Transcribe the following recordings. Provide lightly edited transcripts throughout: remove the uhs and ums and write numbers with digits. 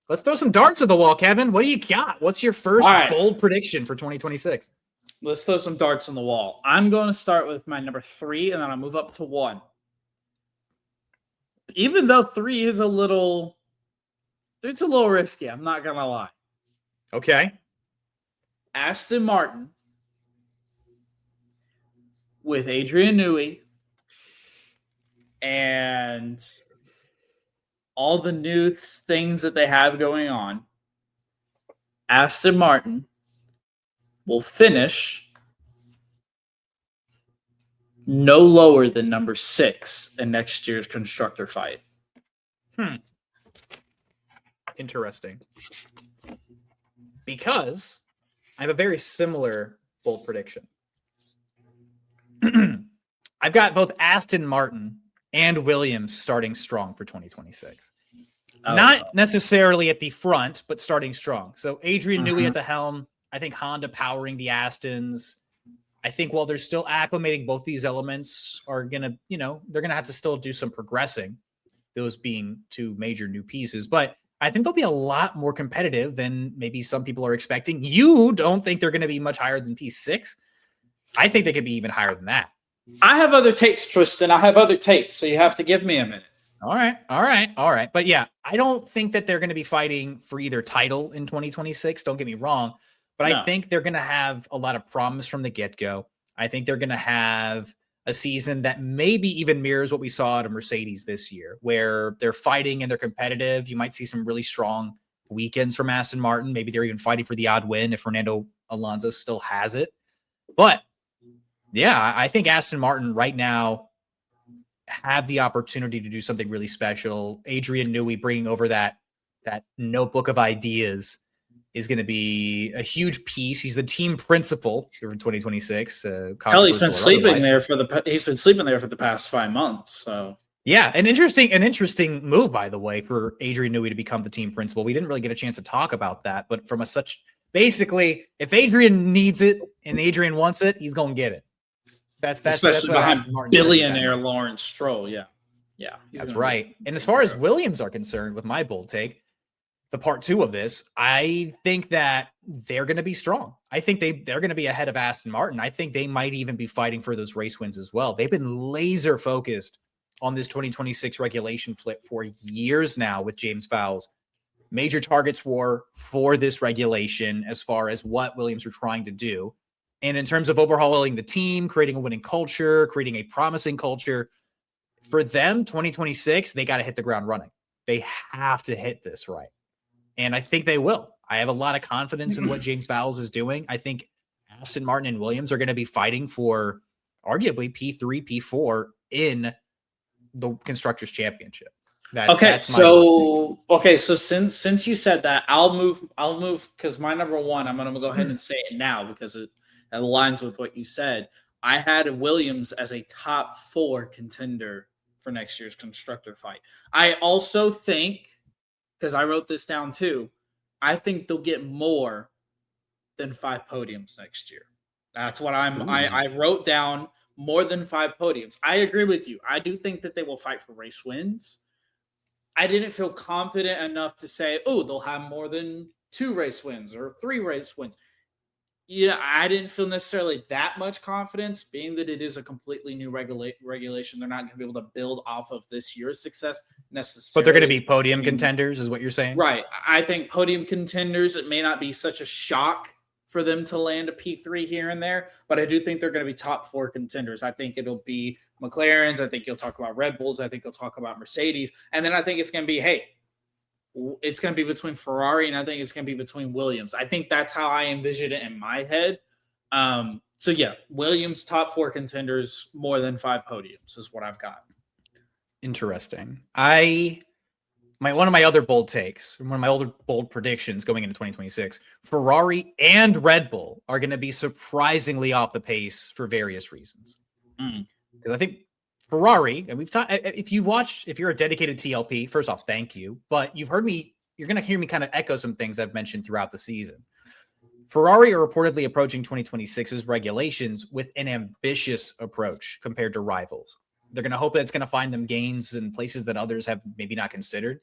Let's throw some darts at the wall, Kevin. What do you got? What's your first bold prediction for 2026? Let's throw some darts on the wall. I'm going to start with my number 3, and then I'll move up to 1. Even though 3 is a little risky, I'm not going to lie. Okay. Aston Martin with Adrian Newey and all the new things that they have going on, Aston Martin will finish no lower than number 6 in next year's constructor fight. Interesting. Because I have a very similar bold prediction. I've got both Aston Martin and Williams starting strong for 2026. Not necessarily at the front, but starting strong. So Adrian Newey at the helm. I think Honda powering the Astons. I think while they're still acclimating, both these elements are going to, they're going to have to still do some progressing, those being two major new pieces. But I think they'll be a lot more competitive than maybe some people are expecting. You don't think they're going to be much higher than P6? I think they could be even higher than that. I have other takes, Tristan. I have other takes, so you have to give me a minute. All right. But yeah, I don't think that they're going to be fighting for either title in 2026. Don't get me wrong. But I think they're going to have a lot of promise from the get-go. I think they're going to have a season that maybe even mirrors what we saw at a Mercedes this year, where they're fighting and they're competitive. You might see some really strong weekends from Aston Martin. Maybe they're even fighting for the odd win if Fernando Alonso still has it. But yeah, I think Aston Martin right now have the opportunity to do something really special. Adrian Newey bringing over that notebook of ideas is going to be a huge piece. He's the team principal here in 2026. Hell, he's been sleeping there for the past 5 months. So yeah, an interesting move, by the way, for Adrian Newey to become the team principal. We didn't really get a chance to talk about that, but from basically, if Adrian needs it and Adrian wants it, he's going to get it. Especially behind billionaire Lawrence Stroll. Yeah, that's right. And as far as Williams are concerned, with my bold take, the part 2 of this, I think that they're going to be strong. I think they're going to be ahead of Aston Martin. I think they might even be fighting for those race wins as well. They've been laser focused on this 2026 regulation flip for years now with James Fowles. Major targets were for this regulation as far as what Williams were trying to do. And in terms of overhauling the team, creating a winning culture, creating a promising culture, for them, 2026, they got to hit the ground running. They have to hit this right. And I think they will. I have a lot of confidence in what James Fowles is doing. I think Aston Martin and Williams are going to be fighting for arguably P3, P4 in the Constructors Championship. So since you said that, I'll move because my number 1, I'm going to go ahead and say it now because it aligns with what you said. I had Williams as a top 4 contender for next year's constructor fight. I also think, because I wrote this down too, I think they'll get more than 5 podiums next year. That's what I wrote down, more than 5 podiums. I agree with you. I do think that they will fight for race wins. I didn't feel confident enough to say, they'll have more than 2 race wins or 3 race wins. Yeah, I didn't feel necessarily that much confidence, being that it is a completely new regulation. They're not going to be able to build off of this year's success necessarily. But they're going to be podium contenders, is what you're saying? Right. I think podium contenders, it may not be such a shock for them to land a P3 here and there, but I do think they're going to be top 4 contenders. I think it'll be McLaren's. I think you'll talk about Red Bulls. I think you'll talk about Mercedes. And then I think it's going to be, it's going to be between Ferrari, and I think it's going to be between Williams. I think that's how I envisioned it in my head. So yeah, Williams top 4 contenders, more than 5 podiums is what I've got. Interesting. One of my other bold takes, one of my older bold predictions going into 2026, Ferrari and Red Bull are going to be surprisingly off the pace for various reasons. Because I think Ferrari, and we've talked, if you're a dedicated TLP, first off, thank you. But you're going to hear me kind of echo some things I've mentioned throughout the season. Ferrari are reportedly approaching 2026's regulations with an ambitious approach compared to rivals. They're going to hope that it's going to find them gains in places that others have maybe not considered.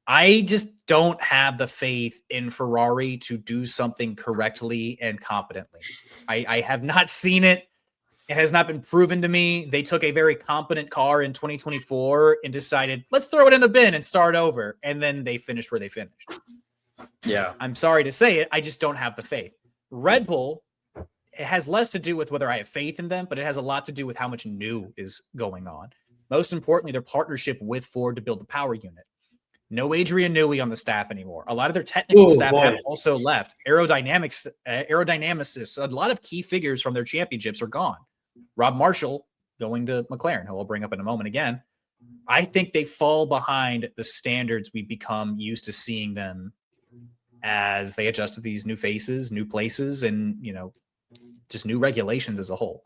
I just don't have the faith in Ferrari to do something correctly and competently. I have not seen it. It has not been proven to me. They took a very competent car in 2024 and decided, let's throw it in the bin and start over. And then they finished where they finished. Yeah. I'm sorry to say it. I just don't have the faith. Red Bull, it has less to do with whether I have faith in them, but it has a lot to do with how much new is going on. Most importantly, their partnership with Ford to build the power unit. No Adrian Newey on the staff anymore. A lot of their technical staff have also left. Aerodynamicists, a lot of key figures from their championships are gone. Rob Marshall going to McLaren, who I'll bring up in a moment again. I think they fall behind the standards we've become used to seeing them as they adjust to these new faces, new places, and, just new regulations as a whole.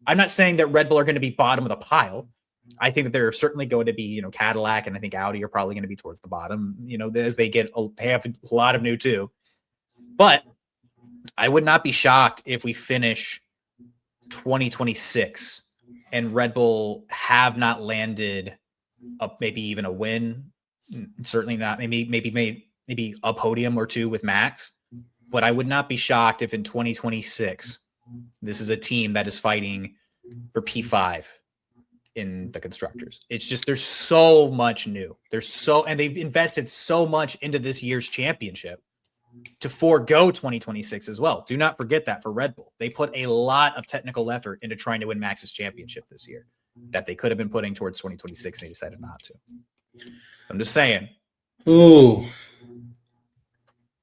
I'm not saying that Red Bull are going to be bottom of the pile. I think that they're certainly going to be, Cadillac, and I think Audi are probably going to be towards the they have a lot of new too. But I would not be shocked if we finish 2026 and Red Bull have not landed maybe even a win. Certainly not. Maybe a podium or two with Max. But I would not be shocked if in 2026 this is a team that is fighting for P5 in the Constructors. It's just there's so much new. And they've invested so much into this year's championship to forego 2026 as well. Do not forget that for Red Bull. They put a lot of technical effort into trying to win Max's championship this year that they could have been putting towards 2026 and they decided not to. I'm just saying. Ooh.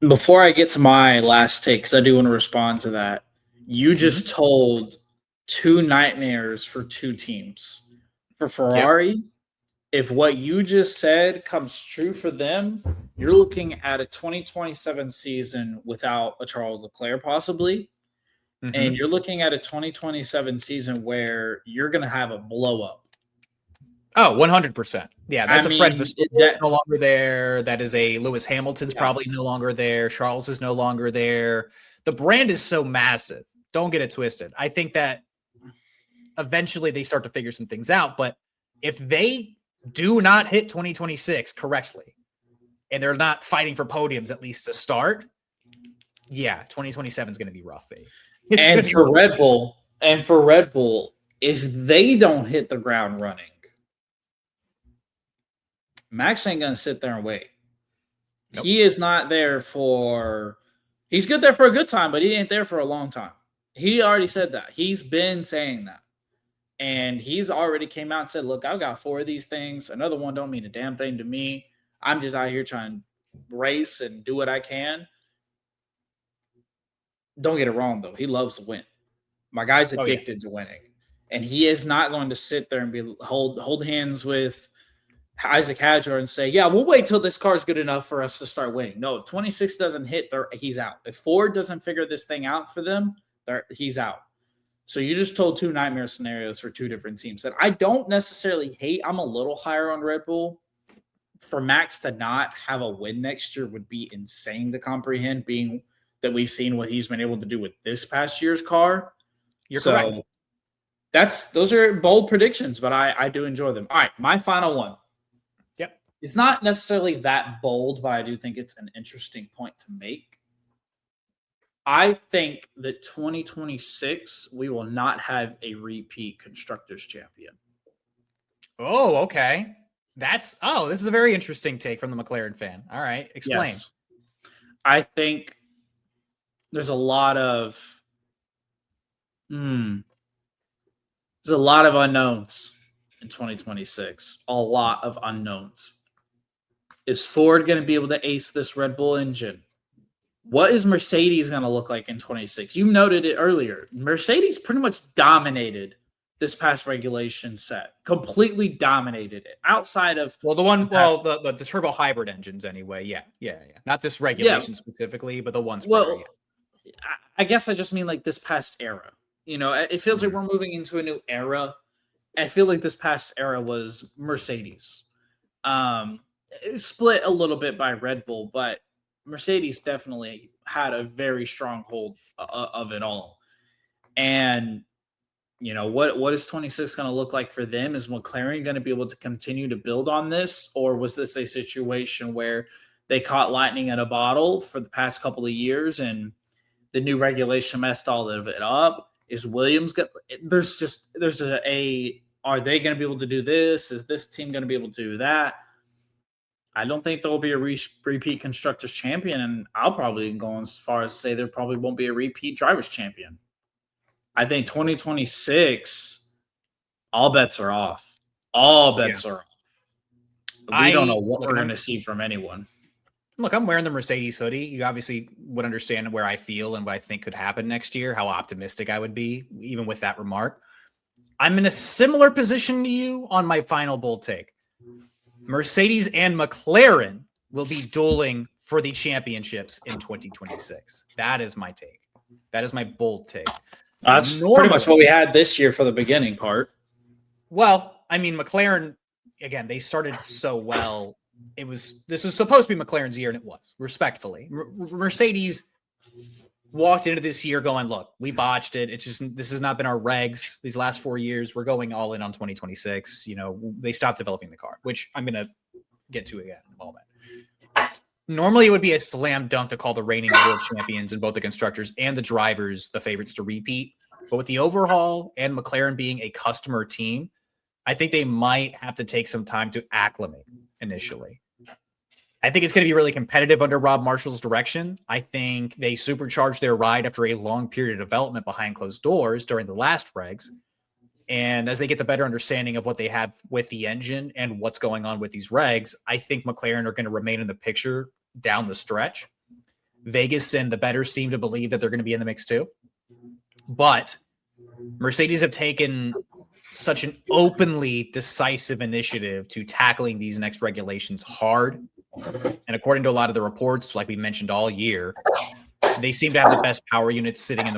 Before I get to my last take, because I do want to respond to that, you just told two nightmares for two teams. For Ferrari, if what you just said comes true for them, you're looking at a 2027 season without a Charles Leclerc possibly, and you're looking at a 2027 season where you're going to have a blow up. Oh, 100%. Yeah, that's a Fred Vasseur no longer there. That is a Lewis Hamilton's probably no longer there. Charles is no longer there. The brand is so massive. Don't get it twisted. I think that eventually they start to figure some things out. But if they do not hit 2026 correctly, and they're not fighting for podiums at least to start, 2027 is going to be rough. And for Red Bull, if they don't hit the ground running, Max ain't going to sit there and wait. Nope. He is not there he's good there for a good time, but he ain't there for a long time. He already said that. He's been saying that. And he's already came out and said, look, I've got 4 of these things. Another one don't mean a damn thing to me. I'm just out here trying to race and do what I can. Don't get it wrong, though. He loves to win. My guy's addicted to winning. And he is not going to sit there and hold hands with Isaac Hadjar and say, we'll wait till this car's good enough for us to start winning. No, if 26 doesn't hit, he's out. If Ford doesn't figure this thing out for them, he's out. So you just told 2 nightmare scenarios for 2 different teams that I don't necessarily hate. I'm a little higher on Red Bull. For Max to not have a win next year would be insane to comprehend, being that we've seen what he's been able to do with this past year's car. You're correct. Those are bold predictions, but I do enjoy them. All right, my final one. Yep. It's not necessarily that bold, but I do think it's an interesting point to make. I think that 2026, we will not have a repeat Constructors champion. Oh, okay. This is a very interesting take from the McLaren fan. All right, explain. Yes. I think there's a lot of unknowns in 2026. A lot of unknowns. Is Ford going to be able to ace this Red Bull engine? What is Mercedes going to look like in 26? You noted it earlier. Mercedes pretty much dominated this past regulation set. Completely dominated it. Outside of the turbo hybrid engines anyway. Yeah. Not this regulation specifically, but the ones. I guess I just mean like this past era. It feels like we're moving into a new era. I feel like this past era was Mercedes. It split a little bit by Red Bull, but Mercedes definitely had a very strong hold of it all. And what is 26 going to look like for them? Is McLaren going to be able to continue to build on this, or was this a situation where they caught lightning in a bottle for the past couple of years and the new regulation messed all of it up? Is Williams going? Are they going to be able to do this? Is this team going to be able to do that? I don't think there will be a repeat constructors champion, and I'll probably go as far as say there probably won't be a repeat drivers champion. I think 2026, all bets are off. All bets are off. We don't know what we're going to see from anyone. Look, I'm wearing the Mercedes hoodie. You obviously would understand where I feel and what I think could happen next year, how optimistic I would be, even with that remark. I'm in a similar position to you on my final bold take. Mercedes and McLaren will be dueling for the championships in 2026. That is my take. That is my bold take. That's pretty much what we had this year for the beginning part. Well, I mean, McLaren, again, they started so well. This was supposed to be McLaren's year, and it was, respectfully. Mercedes walked into this year going, look, we botched it. This has not been our regs these last 4 years. We're going all in on 2026. They stopped developing the car, which I'm going to get to again in a moment. Normally it would be a slam dunk to call the reigning world champions in both the constructors and the drivers the favorites to repeat. But with the overhaul and McLaren being a customer team, I think they might have to take some time to acclimate initially. I think it's going to be really competitive under Rob Marshall's direction. I think they supercharged their ride after a long period of development behind closed doors during the last regs. And as they get the better understanding of what they have with the engine and what's going on with these regs, I think McLaren are going to remain in the picture down the stretch. Vegas and the bettors seem to believe that they're going to be in the mix too. But Mercedes have taken such an openly decisive initiative to tackling these next regulations hard. And according to a lot of the reports, like we mentioned all year, they seem to have the best power units sitting in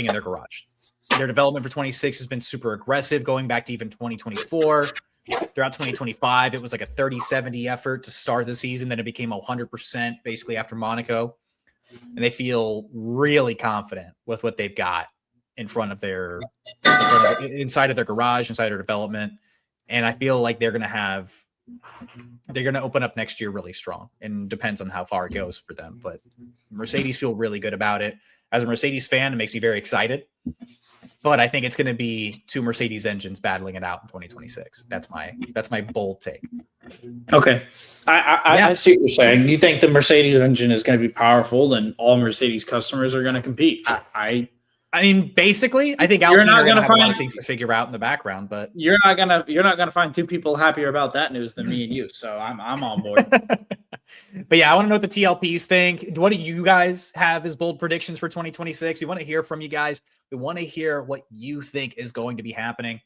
their garage. Their development for 26 has been super aggressive, going back to even 2024. Throughout 2025, it was like a 30-70 effort to start the season. Then it became 100% basically after Monaco. And they feel really confident with what they've got inside of their garage, inside their development. And I feel like they're going to open up next year really strong, and depends on how far it goes for them. But Mercedes feel really good about it. As a Mercedes fan, it makes me very excited. But I think it's going to be two Mercedes engines battling it out in 2026. That's my bold take. Okay. I see what you're saying. You think the Mercedes engine is going to be powerful and all Mercedes customers are going to compete. I mean, basically, I think Alpine are going to have a lot of things to figure out in the background, but you're not gonna find two people happier about that news than me and you. So I'm on board. But yeah, I want to know what the TLPs think. What do you guys have as bold predictions for 2026? We want to hear from you guys. We want to hear what you think is going to be happening.